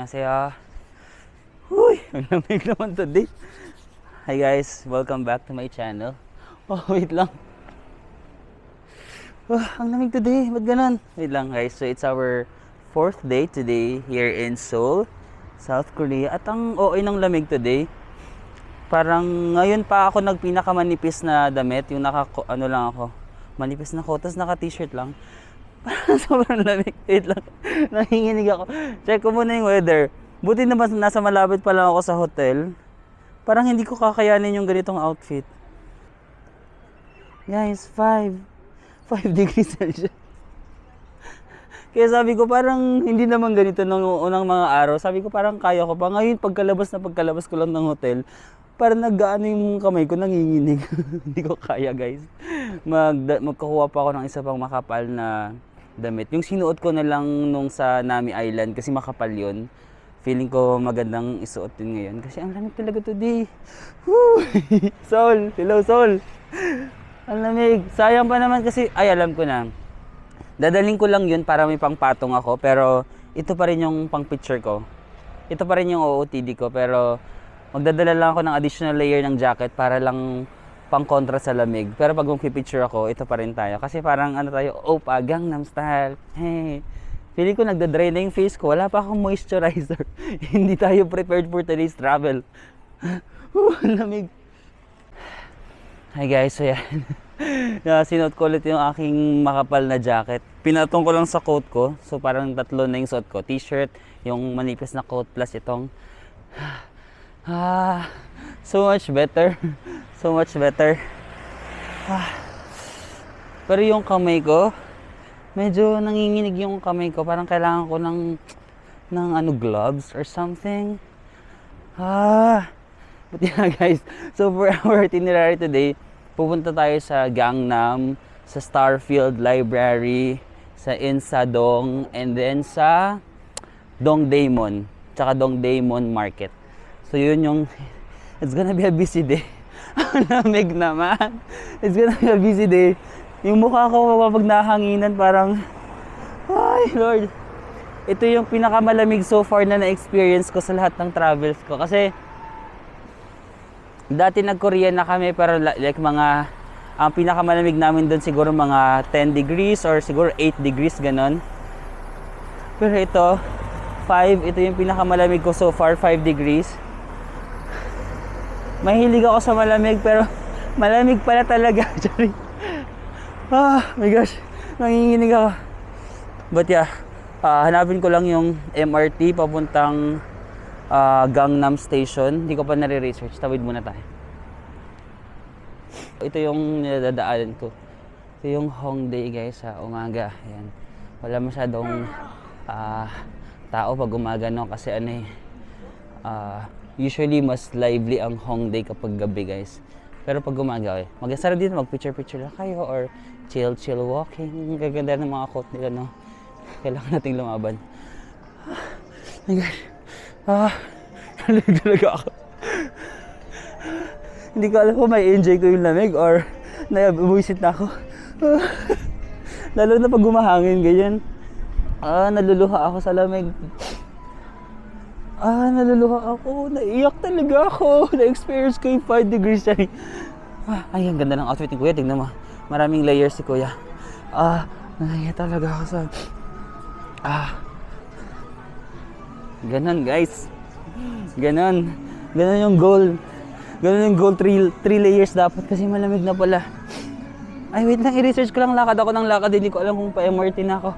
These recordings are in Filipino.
Annyeonghaseyo. Uy, ang lamig naman today. Hi guys, welcome back to my channel. Oh, wait lang. Oh, ang lamig today. Ba't ganun? Wait lang guys. So it's our 4th day today here in Seoul, South Korea. At ang OA ng lamig today, parang ngayon pa ako nagpinakamanipis na damit. Yung ano lang ako, manipis na coat, tapos naka t-shirt lang. Parang sobrang lamig. Wait lang. Nanginginig ako. Check ko muna yung weather. Buti naman nasa malapit pa lang ako sa hotel. Parang hindi ko kakayanin yung ganitong outfit. Guys, 5 degrees Celsius. Kaya sabi ko parang hindi naman ganito nung unang mga araw. Sabi ko parang kaya ko pa. Ngayon pagkalabas ko lang ng hotel, parang nag-ano yung kamay ko, nanginginig. Hindi ko kaya guys. Magkukuha pa ako ng isa pang makapal na damit. Yung sinuot ko na lang nung sa Nami Island kasi makapal yun. Feeling ko magandang isuot din ngayon kasi ang lamig talaga today. Woo! Seoul! Hello Seoul! Ang lamig. Sayang pa naman kasi, ay alam ko na. Dadaling ko lang yun para may pangpatong ako pero ito pa rin yung pang picture ko. Ito pa rin yung OOTD ko pero magdadala lang ako ng additional layer ng jacket para lang pang kontra sa lamig. Pero pag magpipicture ako, ito pa rin tayo. Kasi parang ano tayo, Oppa, Gangnam Style. Hey. Feeling ko nagda-dry na yung face ko. Wala pa akong moisturizer. Hindi tayo prepared for today's travel. Lamig. Hi guys, so yan. Sinuot ko ulit yung aking makapal na jacket. Pinatong ko lang sa coat ko. So parang tatlo na yung suot ko. T-shirt, yung manipis na coat plus itong so much better. So much better. Pero yung kamay ko, medyo nanginginig yung kamay ko. Parang kailangan ko ng ano, gloves or something. But yeah guys, so for our itinerary today, pupunta tayo sa Gangnam, sa Starfield Library, sa Insadong, and then sa Dongdaemun, tsaka Dongdaemun Market. So yun yung, it's gonna be a busy day. Ang lamig naman. It's gonna be a busy day. Yung mukha ko kapag nahanginan parang, ay Lord. Ito yung pinakamalamig so far na na-experience ko sa lahat ng travels ko. Kasi, dati nag-Korea na kami pero like mga, ang pinakamalamig namin doon siguro mga 10 degrees or siguro 8 degrees ganon. Pero ito, ito yung pinakamalamig ko so far, 5 degrees. Mahilig ako sa malamig pero malamig pala talaga. My gosh, nanginginig ako. But yeah, hanapin ko lang yung MRT papuntang Gangnam Station. Hindi ko pa nare-research. Tawid muna tayo. Ito yung nadadaanan ko. Ito yung Hongdae guys sa umaga. Ayan. Wala masyadong tao pag umaga no kasi ano usually mas lively ang Hongdae kapag gabi guys. Pero pag umaga mag-asara dito, mag-picture lang kayo or chill walking. Gaganda ng mga quote nila no. Kailangan nating lumaban. My gosh. Nalig talaga ako. Hindi ko alam kung may enjoy ko yung lamig or nabuisit na ako. Lalo na pag gumahangin ganyan. Naluluha ako sa lamig. Naluluha ako. Naiyak talaga ako. Na-experience ko yung 5 degrees siya. Ay, ang ganda ng outfit ni Kuya. Tignan mo. Maraming layers si Kuya. Naiyak talaga ako sa... Ganon guys. Ganon yung goal. Ganon yung goal. 3 layers dapat kasi malamig na pala. Ay wait lang, i-research ko lang. Lakad ako ng lakad. Hindi ko alam kung pa-MRT na ako.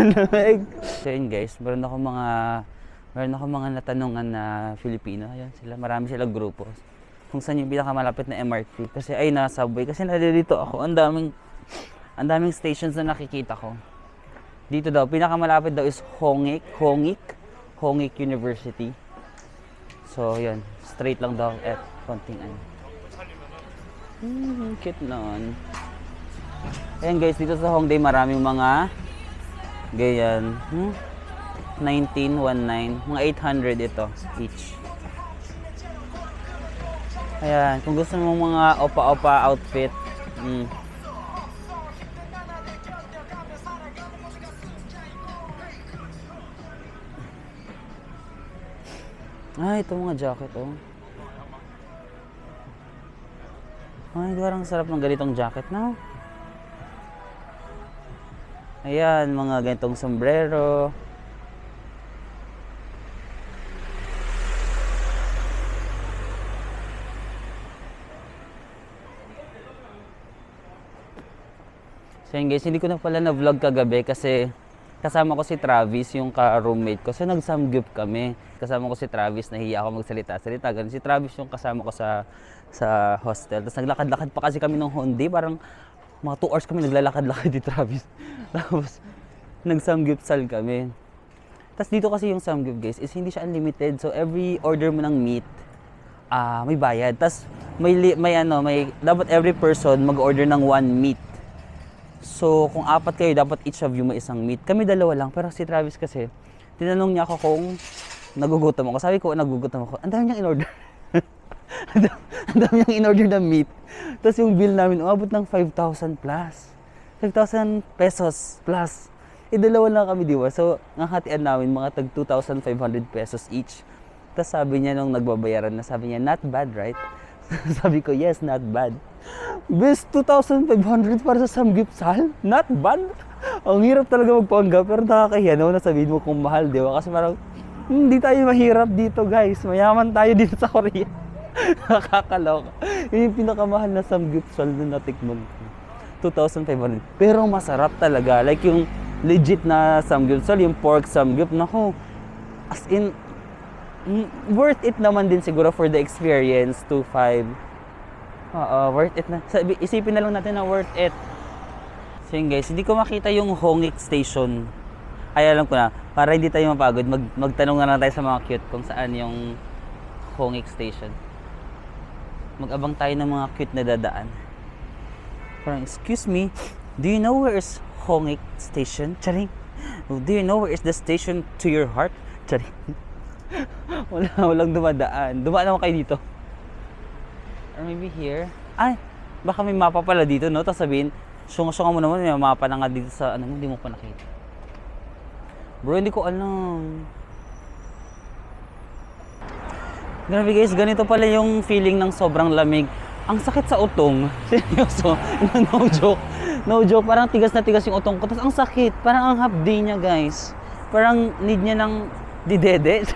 Lamig. So yun guys, meron ako mga natanungan na Filipino. Ayun sila, marami sila grupo. Kung saan yung pinakamalapit na MRT. Kasi ay nasa subway. Kasi nalilito ako. Ang daming stations na nakikita ko. Dito daw, pinakamalapit daw is Hongik University. So, yun. Straight lang daw at konting ano. Cute naman. Ayan guys, dito sa Hongdae maraming mga ganyan. 1919. Mga 800 ito each. Ayan. Kung gusto mo mga opa-opa outfit. Ito mga jacket, oh. Ay, parang sarap ng ganitong jacket, no? Ayan, mga ganitong sombrero. So yun guys, hindi ko na pala na-vlog kagabi kasi kasama ko si Travis, yung ka-roommate ko. So nag-samgyup kami. Kasama ko si Travis, nahiya ako magsalita-salita. Ganun. Si Travis yung kasama ko sa hostel. Tapos naglakad-lakad pa kasi kami ng Honda. Parang mga 2 hours kami naglalakad-lakad ni Travis. Tapos nag-samgyupsal kami. Tapos dito kasi yung samgyup guys is hindi siya unlimited. So every order mo ng meat, may bayad. Tapos may dapat every person mag-order ng 1 meat. So, kung 4 kayo, dapat each of you may isang meat. Kami 2 lang. Pero si Travis kasi, tinanong niya ako kung nagugutom ako. Sabi ko, nagugutom ako. Ang dami niyang in-order. Ang dami niyang in-order na meat. Tapos yung bill namin, umabot ng 5,000 plus. 5,000 pesos plus. 2 lang kami, di ba? So, ang hatian namin, mga tag 2,500 pesos each. Tapos sabi niya nung nagbabayaran na, sabi niya, not bad, right? Sabi ko, yes, not bad. Best 2,500 para sa samgyupsal? Not bad. Ang hirap talaga magpanggap, pero nakakahiya no, nasabihin mo kung mahal, di ba? Kasi parang, hindi tayo mahirap dito guys. Mayaman tayo dito sa Korea. Nakakaloka. Yun yung pinakamahal na samgyupsal na natikman ko. 2,500. Pero masarap talaga. Like yung legit na samgyupsal, yung pork samgyup, naku. As in, worth it naman din siguro for the experience, 2,500. Worth it na. Isipin na lang natin na worth it. So yun guys, hindi ko makita yung Hongik Station. Ay, alam ko na. Para hindi tayo mapagod, magtanong na lang tayo sa mga cute kung saan yung Hongik Station. Mag-abang tayo ng mga cute na dadaan. Parang, excuse me, do you know where is Hongik Station? Charing. Do you know where is the station to your heart? Charing. Walang dumadaan. Dumaan naman kayo dito. Or maybe here. Ay, baka may mapa pala dito, no? Tapos sabihin, sunga-sunga mo naman, may mapa na nga dito sa, hindi mo pa nakita. Bro, hindi ko alam. Grabe guys, ganito pala yung feeling ng sobrang lamig. Ang sakit sa utong. Seryoso. No joke. No joke. Parang tigas na tigas yung utong ko. Tapos ang sakit. Parang ang hapdi niya guys. Parang need niya ng didede.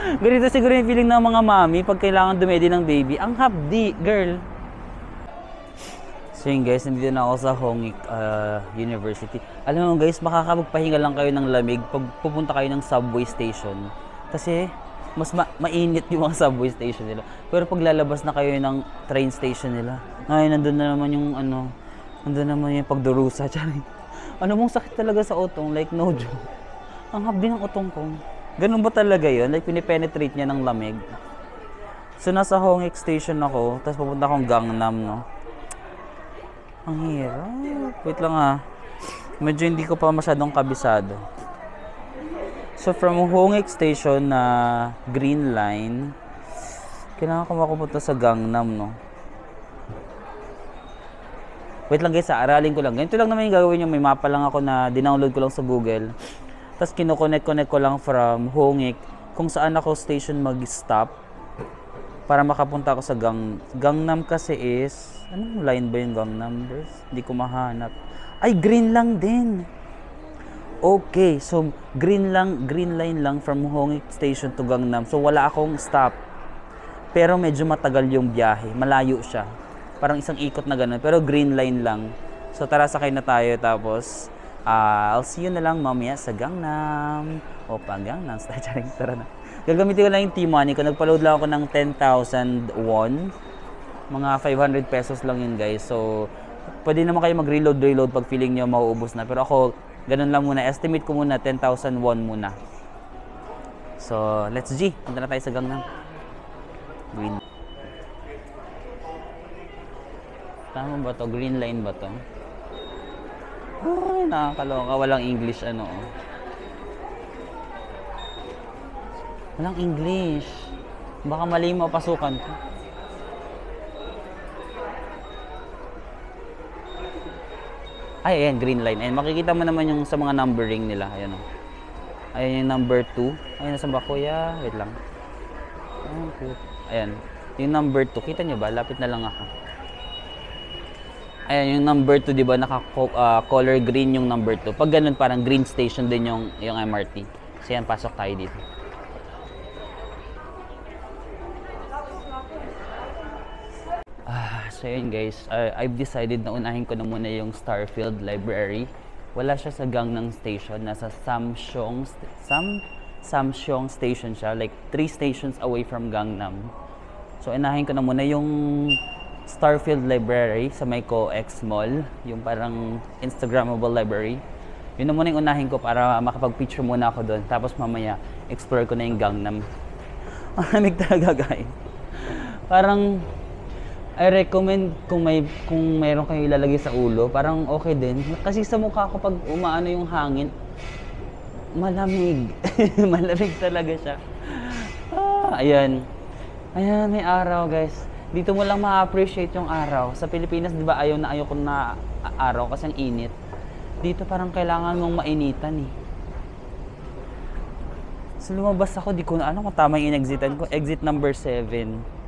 Ganito siguro yung feeling ng mga mami pag kailangan dumedi ng baby. Ang hapdi, girl. So yun guys, nandito na ako sa Hongik University. Alam mo guys, makakapagpahinga lang kayo ng lamig pag pupunta kayo ng subway station. Kasi mas mainit yung mga subway station nila. Pero pag lalabas na kayo ng train station nila, ay nandun na naman yung nandun naman yung pagdurusa. Ano mong sakit talaga sa utong, like no joke. Ang hapdi ng utong ko. Ganun ba talaga yun? Like, pinipenetrate niya ng lamig. So, nasa Hongik Station ako. Tapos, pupunta akong Gangnam, no? Ang hirap. Wait lang, ha. Medyo hindi ko pa masyadong kabisado. So, from Hongik Station na Green Line, kailangan ko makapunta sa Gangnam, no? Wait lang, guys, ha. Aralin ko lang. Ganito lang naman yung gagawin yung may mapa lang ako na dinownload ko lang sa Google. Tapos kinoconnect ko lang from Hongik kung saan ako station mag-stop para makapunta ako sa Gangnam kasi is, anong line ba yung Gangnam? Hindi ko mahanap. Ay, green lang din. Okay, so green line lang from Hongik Station to Gangnam. So wala akong stop. Pero medyo matagal yung biyahe. Malayo siya. Parang isang ikot na gano'n. Pero green line lang. So tara, sakay na tayo tapos I'll see you na lang mamaya sa Gangnam. Opa, Gangnam. Tara na. Gagamitin ko lang yung T-Money ko. Nagpa-load lang ako ng 10,000 won. Mga 500 pesos lang yun guys. So, pwede naman kayo mag-reload pag feeling nyo mauubos na. Pero ako, ganun lang muna. Estimate ko muna, 10,000 won muna. So, let's G. Punta na tayo sa Gangnam. Green. Tama ba to? Green line ba to? Ay, nakakaloka. Walang English, Walang English. Baka mali mo pasukan ko. Ay, ayan, green line. Ayan, makikita mo naman yung sa mga numbering nila. Ayan, Ayan yung number 2. Ayan, nasa ba, kuya? Wait lang. Oh, cute. Ayan. Yung number 2. Kita nyo ba? Lapit na lang ako. Ayan, yung number 2, di ba? Naka-color green yung number 2. Pag ganun, parang green station din yung MRT. So yan, pasok tayo dito. So yun guys, I've decided na unahin ko na muna yung Starfield Library. Wala siya sa Gangnam Station, nasa Samsung Station siya, like 3 stations away from Gangnam. So unahin ko na muna yung Starfield Library sa may COEX Mall, yung parang Instagrammable library. Yun na muna yung unahin ko para makapag-picture muna ako doon. Tapos mamaya, explore ko na yung Gangnam. Ang lamig talaga guys. Parang I recommend kung mayroon kayo ilalagay sa ulo, parang okay din. Kasi sa mukha ko pag umaano yung hangin, malamig. Malamig talaga siya. Ayan. Ayan, may araw guys. Dito mo lang ma-appreciate yung araw. Sa Pilipinas, di ba ayaw ko na araw kasi ang init. Dito parang kailangan mong mainitan eh. So lumabas ako, di ko na kung tama yung in-exitan ko. Exit number 7.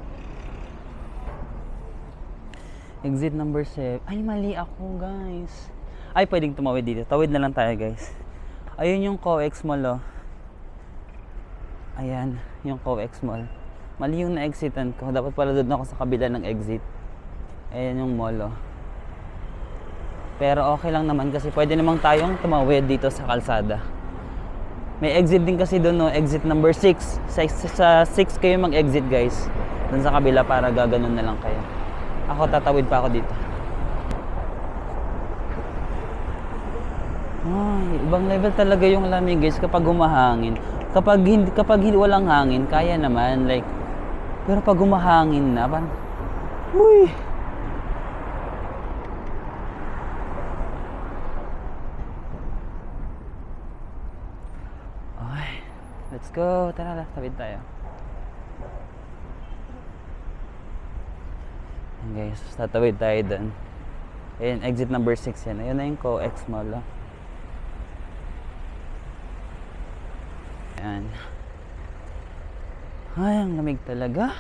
Exit number 7. Ay, mali ako, guys. Ay, pwedeng tumawid dito. Tawid na lang tayo, guys. Ayun yung COEX Mall, oh. Ayan, yung COEX Mall. Mali yung na-exitan ko. Dapat pala doon ako sa kabila ng exit. Ayan yung mall, oh. Pero okay lang naman kasi pwede namang tayong tumawid dito sa kalsada. May exit din kasi doon, no? Exit number 6. Sa 6 kayo mag-exit, guys. Doon sa kabila para gaganon na lang kayo. Ako, tatawid pa ako dito. Ay, ibang level talaga yung lamig guys kapag humahangin. Kapag walang hangin, kaya naman. Like, pero pag humahangin na, parang, uy! Okay, let's go. Tara, tawid tayo. Guys, tatawid tayo dun. Ayan, exit number 6 yan. Ayan na yung COEX Mall. Ayan. Ay, ang lamig talaga.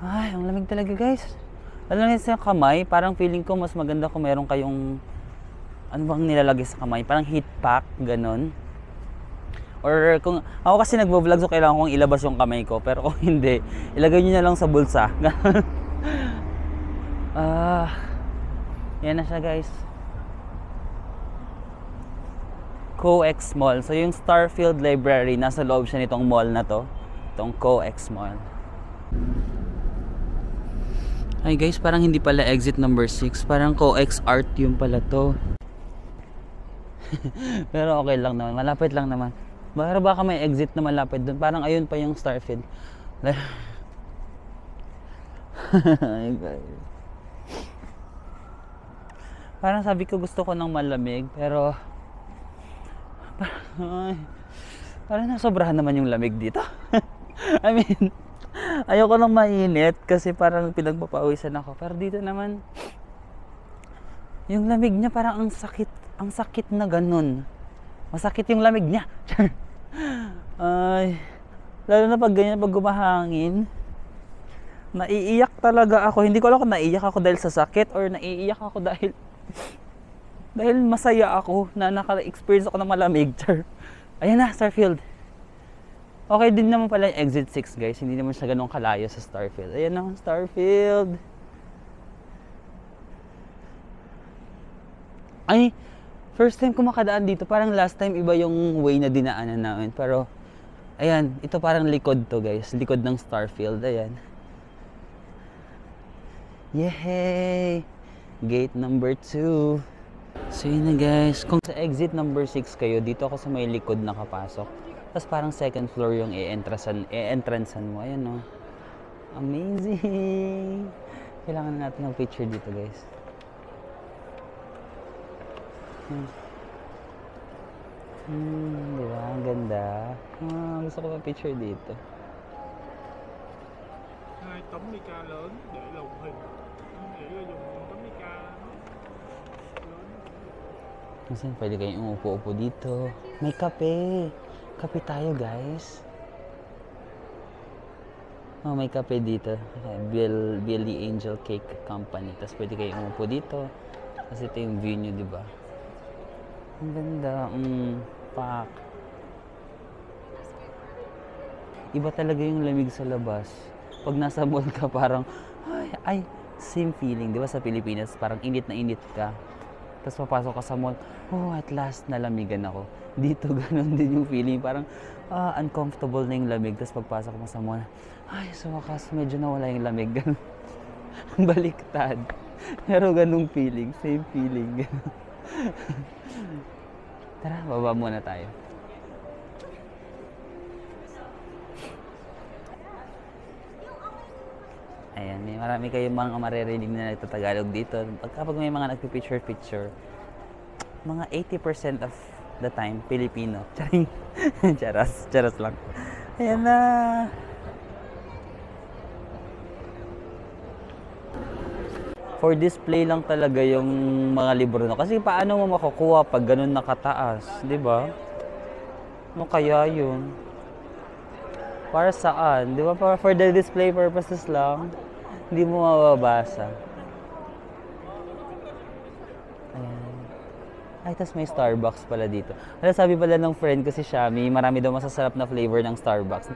Ay, ang lamig talaga guys. Alam niyo sa kamay, parang feeling ko mas maganda kung meron kayong ano bang nilalagay sa kamay. Parang heat pack, ganon. Or kung ako kasi nagvo-vlog so kailangan kong ilabas yung kamay ko, pero kung hindi, ilagay niyo na lang sa bulsa. Yan na siya guys. COEX Mall. So yung Starfield Library, nasa loob siya nitong mall na to. Itong COEX Mall. Ay guys, parang hindi pala exit number 6. Parang COEX Art yung pala to. Pero okay lang naman. Malapit lang naman. Baka may exit na malapit doon. Parang ayun pa yung Starfield. Parang sabi ko gusto ko ng malamig. Pero parang nasobrahan naman yung lamig dito. I mean, ayoko nang mainit kasi parang pinagpapawisan ako. Pero dito naman, yung lamig niya parang ang sakit na ganun. Masakit yung lamig niya. Ay, lalo na pag ganyan, pag gumahangin, naiiyak talaga ako. Hindi ko alam kung naiiyak ako dahil sa sakit or naiiyak ako dahil masaya ako na naka-experience ako ng malamig. Ayan na, Starfield. Okay din naman pala yung exit 6 guys. Hindi naman siya ganun kalayo sa Starfield. Ayan na, Starfield. Ay, first time ko makadaan dito. Parang last time iba yung way na dinaanan namin. Pero, ayan, ito parang likod to guys. Likod ng Starfield. Ayan. Yay! Gate number 2. So yun na guys. Kung sa exit number 6 kayo, dito ako sa may likod nakapasok. Tapos parang second floor yung e-entrancean mo. Ayan o. Amazing! Kailangan natin ng picture dito guys. Diba? Ang ganda. Gusto ko pa-picture dito. Hai tấm mica lớn để lồng hình. Em nghĩ là dùng tấm mica lớn. Kasi pwede kayong umupo-upo dito. May kape. Kape tayo, guys. Oh, may kape dito. Billy Angel Cake Company. Tapos pwede kayong umupo dito. Kasi ito yung view nyo, di ba? Ang ganda. Pak. Iba talaga yung lamig sa labas. Pag nasa mall ka, parang, ay, same feeling. Di ba sa Pilipinas, parang init na init ka. Tapos papasok ka sa mall, at last nalamigan ako. Dito, ganun din yung feeling. Parang, uncomfortable na yung lamig. Tapos pagpasok mo sa mall, sa wakas, medyo nawala yung lamig. Baliktad. Pero ganung feeling, same feeling. Tara, baba muna tayo. Ayan, marami kayong mga maririnig na nagtatagalog dito. Kapag may mga nagpipicture-picture, mga 80% of the time, Filipino. Charing. Charas lang. Ayan na. For display lang talaga yung mga libro na. Kasi paano mo makukuha pag ganun nakataas, di ba? Ano kaya yun? Para saan? Di ba? For the display purposes lang. Hindi mo mababasa. Ayan. Ay, tas may Starbucks pala dito. Alam, sabi pala ng friend ko si Shami, marami daw masasarap na flavor ng Starbucks.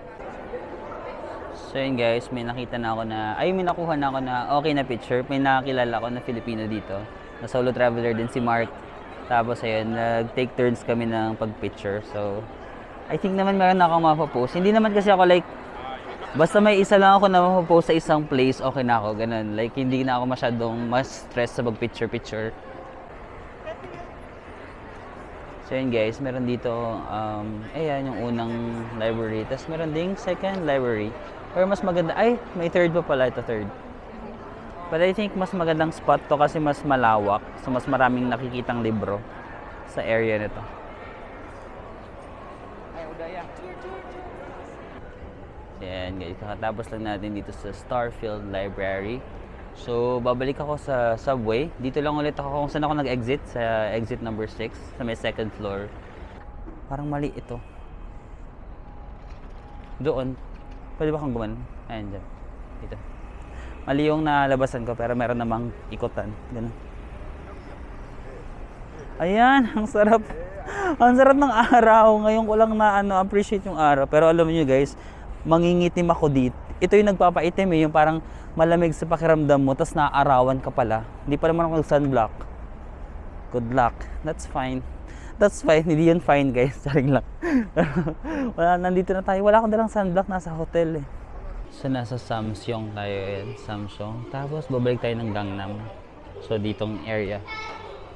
So yun guys, may nakita na ako na, may nakuha na ako na okay na picture. May nakakilala ko na Filipino dito, na solo traveler din si Mark. Tapos ayun, nag-take turns kami ng pag-picture. So, I think naman meron na akong mapapost. Hindi naman kasi ako like, basta may isa lang ako na mapapost sa isang place, okay na ako, ganun. Like, hindi na ako masyadong mas stress sa pag-picture-picture. So yun guys, meron dito, ayan yung unang library. Tapos meron ding second library. Pero mas maganda, may third pa pala, ito third. But I think mas magandang spot to kasi mas malawak. So mas maraming nakikitang libro sa area nito. Yan guys, kakatapos lang natin dito sa Starfield Library. So babalik ako sa subway. Dito lang ulit ako kung saan ako nag-exit, sa exit number 6, sa may second floor. Parang mali ito. Doon. Pwede ba kang gumanon? Ayan dyan. Dito. Mali yung nalabasan ko pero meron namang ikutan. Ganun. Ayan, ang sarap. Ang sarap ng araw. Ngayon ko lang na appreciate yung araw. Pero alam niyo guys, mangingitim ako dito. Ito yung nagpapaitim yung parang malamig sa pakiramdam mo tapos naaarawan ka pala. Hindi pa naman ako nag-sunblock. Good luck. That's fine. That's fine. Hindi yun fine guys. Saring lang. Nandito na tayo. Wala akong dalang sunblock. Nasa hotel eh. So nasa Samsung tayo eh. Samsung. Tapos babalik tayo ng Gangnam. So ditong area.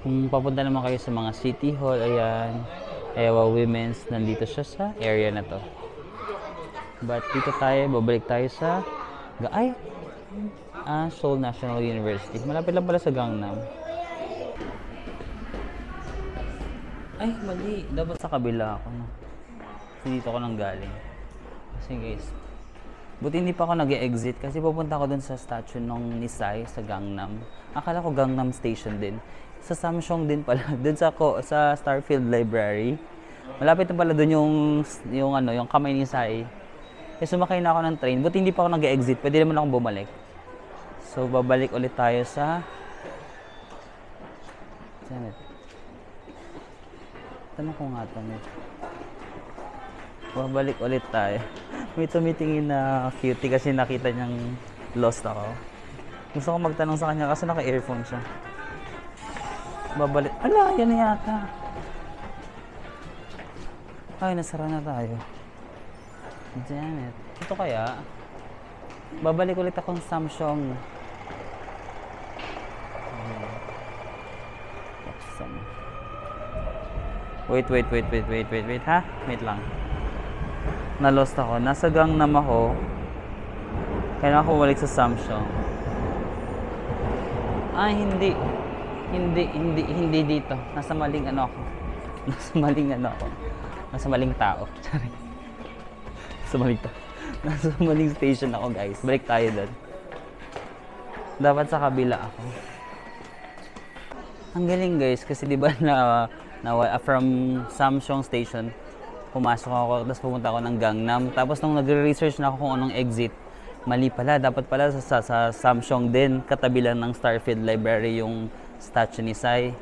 Kung papunta naman kayo sa mga City Hall, ayan. Ewa Women's. Nandito siya sa area na to. But dito tayo. Babalik tayo sa Seoul National University. Malapit lang pala sa Gangnam. Ay, mali. Dapat sa kabila ako. No? Kasi dito ako nang galing. Kasi guys, buti hindi pa ako nag-exit kasi pupunta ako dun sa statue ng Nisai sa Gangnam. Akala ko Gangnam Station din. Sa Samsung din pala. Dun sa Starfield Library. Malapit na pala dun yung kamay ni Nisai. Kaya sumakay na ako ng train. Buti hindi pa ako nag-exit. Pwede naman akong bumalik. So, babalik ulit tayo sa... Tanong ko nga ito. Babalik ulit tayo. May tumitingin na cutie kasi nakita niyang lost ako. Gusto ko magtanong sa kanya kasi naka-earphone siya. Babalik. Ala, yan na yata. Ay, nasara na tayo. Damn it. Ito kaya? Babalik ulit akong Samsung. Wait, ha? Wait lang. Na-lost ako. Nasa Gangnam ako. Kailangan ako bumalik sa Samsung. Hindi dito. Nasa maling ako. Nasa maling tao. Nasa maling station ako, guys. Balik tayo doon. Dapat sa kabila ako. Ang galing, guys, kasi 'di ba na From Samsung Station, pumasok ako, tapos pumunta ako ng Gangnam. Tapos nung nagre-research na ako kung anong exit, mali pala. Dapat pala sa Samsung din, katabi lang ng Starfield Library yung statue ni Sai.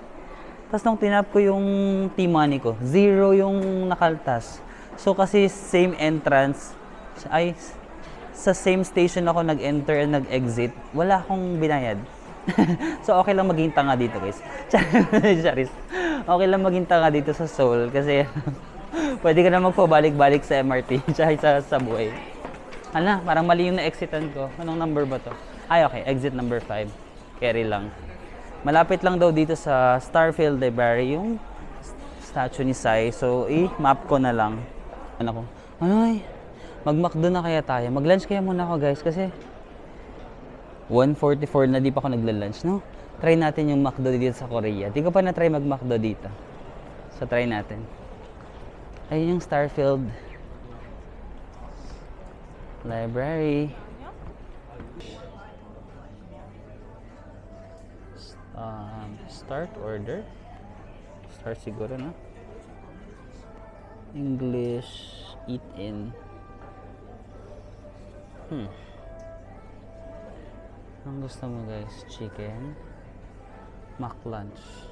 Tapos nung tinap ko yung T-Money ko, 0 yung nakaltas. So kasi same entrance, ay sa same station ako nag-enter and nag-exit, wala akong binayad. So okay lang maging tanga dito guys. Charis. Okay lang maging tanga dito sa Seoul kasi pwede ka na magpabalik-balik sa MRT tsaka sa subway. Hala, parang mali yung na-exitan ko. Anong number ba to? Ay okay, exit number 5. Carry lang. Malapit lang daw dito sa Starfield Library yung statue ni Sai. So i-map ko na lang. Ano ko? Ay, mag-McDo na kaya tayo. Mag-lunch kaya muna ako guys kasi 1:44 na di pa ako nagla-lunch, no? Try natin yung McDo dito sa Korea. Di ko pa na-try mag-McDo dito. So, try natin. Ayun yung Starfield Library. Start order. Start siguro, no? English, eat in. Ang gusto mo guys? Chicken, McLunch.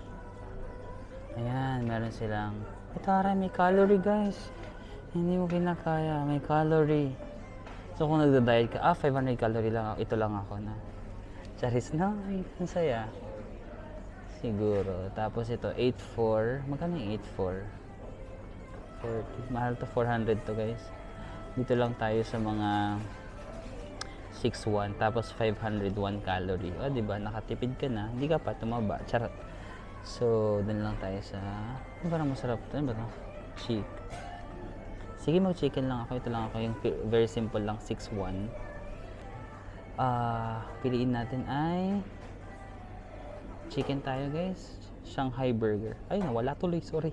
Ayan, meron silang. Ito aray, may calorie guys. Hindi mo kinakaya, may calorie. So kung nagda-diet ka, 500 calorie lang ako. Ito lang ako na. Charis na, ang saya. Siguro. Tapos ito, 8.4. Magkano yung 8.4? 40. Mahal to, 400 to guys. Dito lang tayo sa mga 6.1 tapos 501 calorie. O, diba? Nakatipid ka na. Hindi ka pa tumaba. Charot. So, dun lang tayo sa... Ano parang masarap? Ano ba ito? Chick. Sige, mag-chicken lang ako. Ito lang ako. Yung very simple lang. 6.1. Piliin natin ay... Chicken tayo, guys. Shanghai burger. Ay, nawala tuloy. Sorry.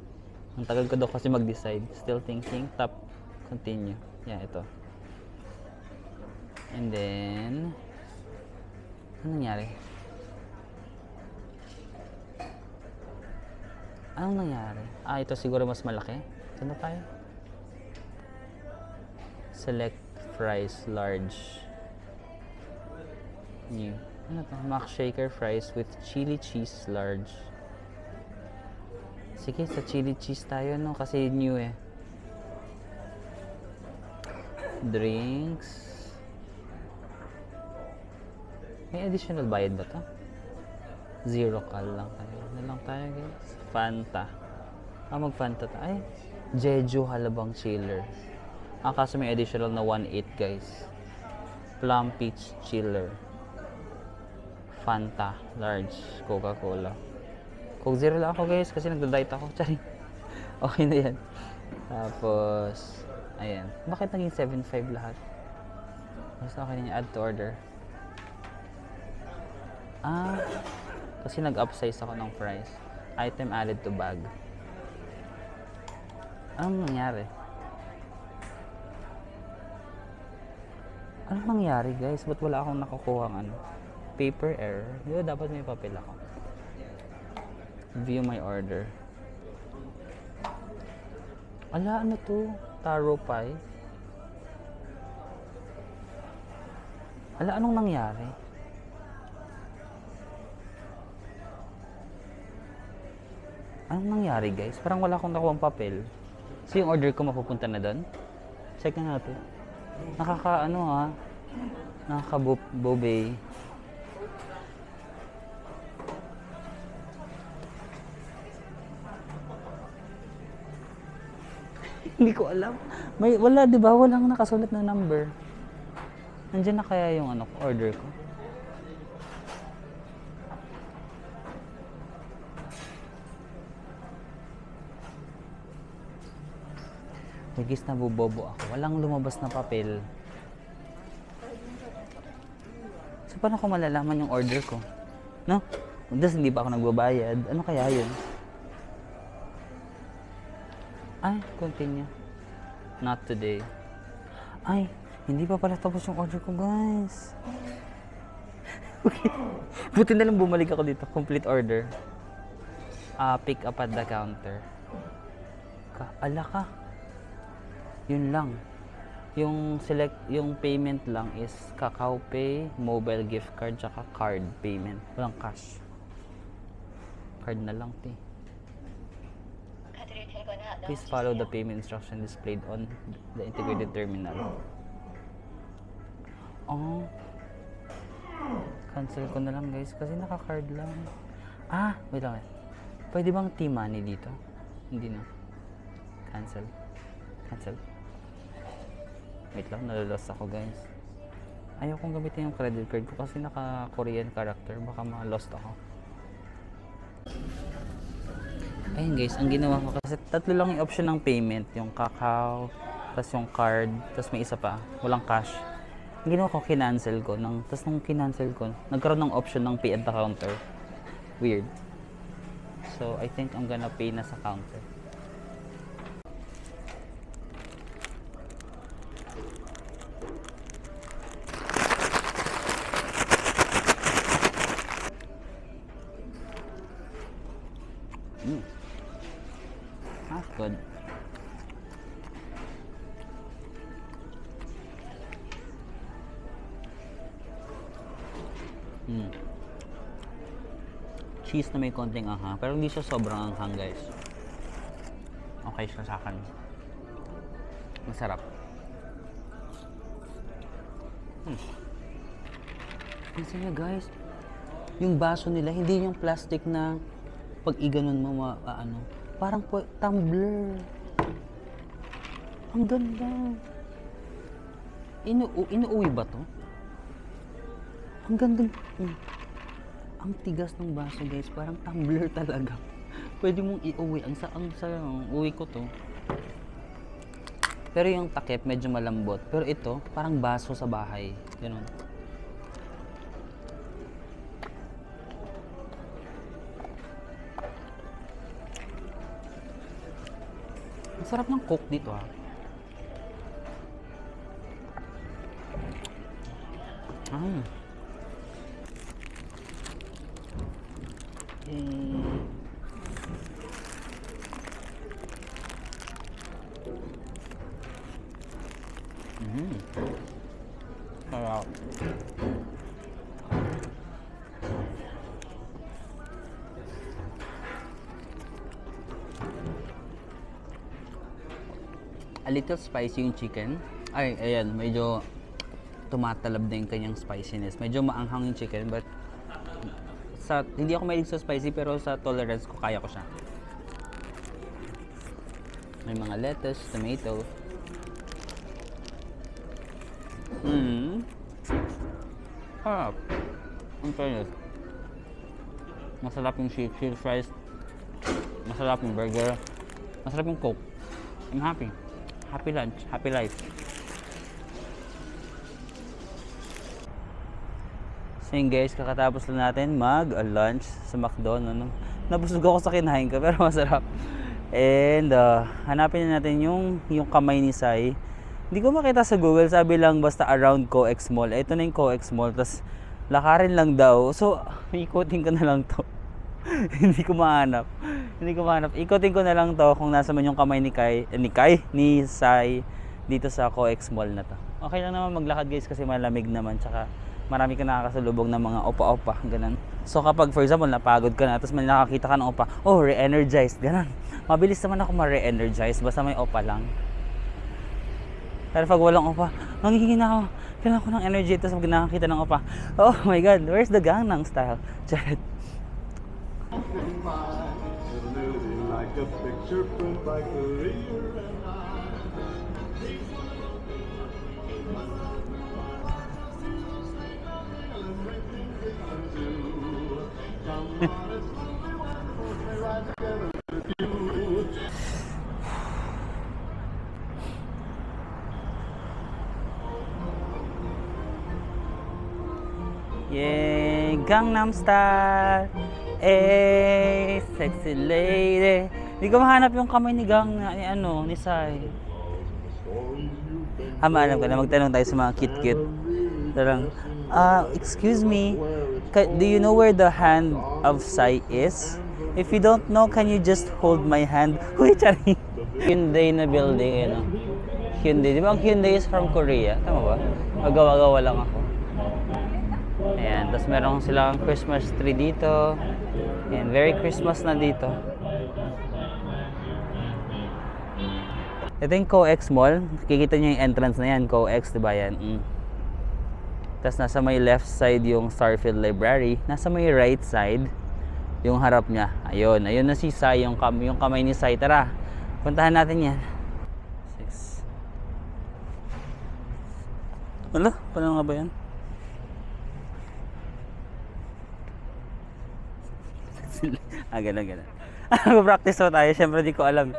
Ang tagal ko daw kasi mag-decide. Still thinking. Tap. Continue. Yeah, ito. And then, anong nangyari? Anong nangyari? Ito siguro mas malaki. Saan na tayo? Select fries large. New. Ano to? Mac shaker fries with chili cheese large. Sige, sa chili cheese tayo, no? Kasi new eh. Drinks. May additional bayad ba to? 0 cal lang tayo. Ano lang tayo guys? Fanta. Mag-Fanta tayo. Ay, Jeju Halabang Chiller. Kaso may additional na 1.8 guys. Plum Peach Chiller. Fanta. Large. Coca-Cola. Coke Zero lang ako guys kasi nagda-diet ako. Charing. Okay na yan. Tapos, ayan. Bakit naging 7.5 lahat? Basta okay na yung add to order. Kasi nag-upsize ako ng fries. Item added to bag. Anong nangyari? Anong nangyari guys? Ba't wala akong nakukuha ng ano? Paper error. Di ba dapat may papel ako? View my order. Ala, ano to? Taro pie? Ala, anong nangyari? Anong nangyari guys? Parang wala akong nakuha ng papel. So yung order ko mapupunta na doon? Check na natin. Nakaka-bobey. Hindi ko alam. Wala, di ba? Walang nakasulat na number. Nandiyan na kaya yung order ko? Higis na bubobo ako. Walang lumabas na papel. So, paano ko malalaman yung order ko? No? Tapos hindi pa ako nagbabayad. Ano kaya yun? Ay, continue. Not today. Ay, hindi pa pala tapos yung order ko, guys. Okay. Buti na lang bumalik ako dito. Complete order. Pick up at the counter. Ala ka. Yun lang. Yung payment lang is Kakao Pay, mobile gift card, tsaka card payment. Walang cash. Card na lang, te. Please follow the payment instruction displayed on the integrated terminal. Oh. Cancel ko na lang, guys, kasi naka-card lang. Wait lang. Pwede bang T-Money dito? Hindi na. Cancel. Wait lang, nalalos ako, guys. Ayaw kong gamitin yung credit card ko kasi naka-Korean character. Baka ma-lost ako. Ayun, guys, ang ginawa ko kasi tatlo lang yung option ng payment. Yung Kakao, tapos yung card, tapos may isa pa. Walang cash. Ang ginawa ko, kinancel ko. Tapos nung kinancel ko, nagkaroon ng option ng pay at the counter. Weird. So, I think I'm gonna pay na sa counter. That's good. Cheese na may konting anghang, pero hindi siya sobrang anghang, guys. Okay siya sa akin. Masarap. Kasi nga, guys, yung baso nila, hindi yung plastic na pag iganon mo, parang tumbler. Ang ganda. Inuuwi ba to? Ang ganda. Ang tigas ng baso, guys, parang tumbler talaga. Pwede mong iuwi. Ang uwi ko to. Pero yung takip medyo malambot. Pero ito, parang baso sa bahay. Ganun. Ang sarap ng Coke dito, ha. Sarap. A little spicy yung chicken. Ay, ayan, medyo tumatalab na yung kanyang spiciness. Medyo maanghang yung chicken, but hindi ako mahilig sa spicy, pero sa tolerance ko, kaya ko siya. May mga lettuce, tomato. Sarap. Ang fairness. Masarap yung shield fries. Masarap yung burger. Masarap yung Coke. I'm happy. Happy lunch. Happy life. So yun, guys, kakatapos lang natin mag-lunch sa McDo. Nabusog ako sa kinain ko, pero masarap. And hanapin na natin yung kamay ni Sai. Hindi ko makita sa Google, sabi lang basta around COEX Mall. Ito na yung COEX Mall, tapos lakarin lang daw. So, ikutin ko na lang to. Hindi ko mahanap. Ikutin ko na lang to kung nasa man yung kamay ni Sai dito sa COEX Mall na to. Okay lang naman maglakad, guys, kasi malamig naman, tsaka marami ka nakakasalubong ng mga opa-opa, ganun. So kapag, for example, napagod ka na, tapos may nakakita ka ng opa, re-energized, ganun. Mabilis naman ako ma-re-energize, basta may opa lang. Pero pag walang opa, nanghihina ako. Kailangan ko ng energy, tapos pag nakakita ng opa, oh my God, where's the Gangnam Style? Jared. Yeah, Gangnam Style. Sexy lady. Hindi ko mahanap yung kamay ni Sai. Maalam ka na, magtanong tayo sa mga cute-cute. Tarang, excuse me, do you know where the hand of Sai is? If you don't know, can you just hold my hand? Uy, Chari! Hyundai na building, yun. Hyundai. Di ba ang Hyundai is from Korea? Tama ba? Magawa-gawa lang ako. Ayan. Tapos meron silang Christmas tree dito. Ayan. Very Christmas na dito. Ito yung COEX Mall. Kikita nyo yung entrance na yan. COEX, diba yan? Tapos nasa may left side yung Starfield Library. Nasa may right side, yung harap niya. Ayun. Ayun na si Sai. Yung kamay ni Sai. Tara. Puntahan natin yan. 6. Wala? Paano nga ba yan? Ganun. Mag-practice mo tayo. Siyempre di ko alam.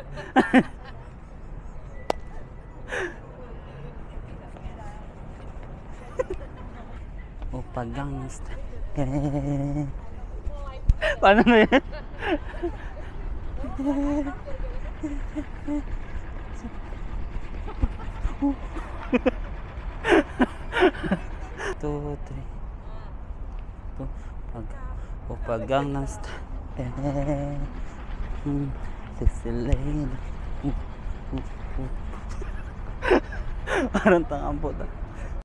Upagang paano na yan? Two, three. Upagang ng Sicilian. Parang tangang puta.